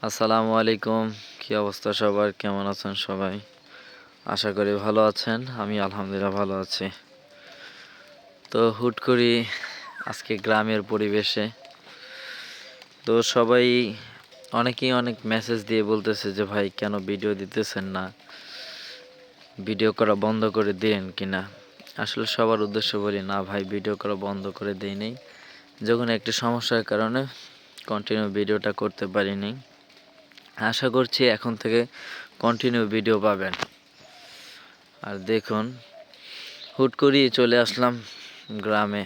আসসালামু আলাইকুম। কি অবস্থা সবার? কেমন আছেন সবাই? আশা করি ভালো আছেন। আমি আলহামদুলিল্লাহ ভালো আছি। তো হুট করি আজকে গ্রামের পরিবেশে তো সবাই অনেকেই অনেক মেসেজ দিয়ে বলতেছে যে ভাই কেন ভিডিও দিতেছেন না, ভিডিও করা বন্ধ করে দিলেন কিনা। আসলে সবার উদ্দেশ্য বলি না ভাই, ভিডিও করা বন্ধ করে দেই নেই, যখন একটি সমস্যার কারণে কন্টিনিউ ভিডিওটা করতে পারিনি। আশা করছি এখন থেকে কন্টিনিউ ভিডিও পাবেন। আর দেখুন, হুট করেই চলে আসলাম গ্রামে।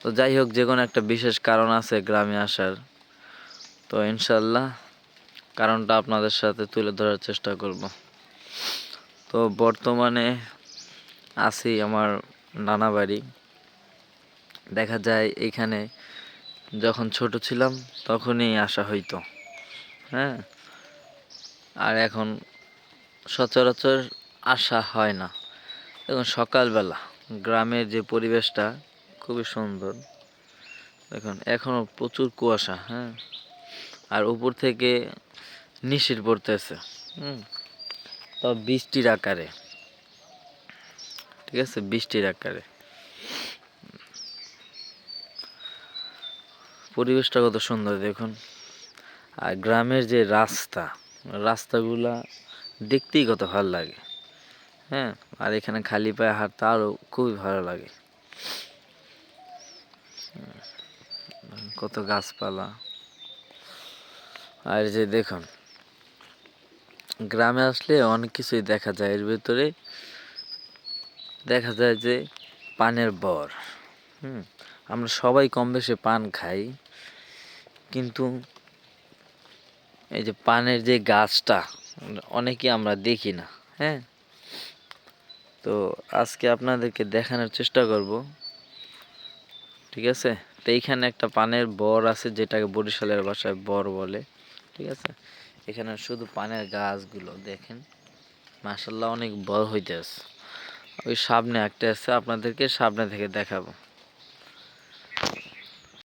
তো যাই হোক, যে কোনো একটা বিশেষ কারণ আছে গ্রামে আসার। তো ইনশাল্লাহ কারণটা আপনাদের সাথে তুলে ধরার চেষ্টা করব। তো বর্তমানে আছি আমার নানা বাড়ি। দেখা যায় এখানে যখন ছোট ছিলাম তখনই আসা হইতো, হ্যাঁ। আর এখন সচরাচর আসা হয় না। দেখুন সকালবেলা গ্রামের যে পরিবেশটা খুবই সুন্দর। দেখুন এখনো প্রচুর কুয়াশা, হ্যাঁ। আর উপর থেকে নিশির পড়তেছে, হুম। তো বৃষ্টির আকারে, ঠিক আছে, বৃষ্টির আকারে পরিবেশটা কত সুন্দর দেখুন। আর গ্রামের যে রাস্তাগুলা দেখতেই কত ভালো লাগে, হ্যাঁ। আর এখানে খালি পায়ে হাঁটতে আরও খুবই ভালো লাগে। কত গাছপালা। আর যে দেখুন, গ্রামে আসলে অনেক কিছুই দেখা যায়। এর ভিতরে দেখা যায় যে পানের বর, হুম। আমরা সবাই কম বেশি পান খাই, কিন্তু এই যে পানের যে গাছটা অনেকে আমরা দেখি না, হ্যাঁ। তো আজকে আপনাদেরকে দেখানোর চেষ্টা করব, ঠিক আছে। তো এইখানে একটা পানের বর আছে, যেটাকে বরিশালের ভাষায় বর বলে, ঠিক আছে। এখানে শুধু পানের গাছগুলো দেখেন, মাশাআল্লাহ অনেক বড় হইতেছে। ওই সামনে একটা আছে, আপনাদেরকে সামনে থেকে দেখাবো।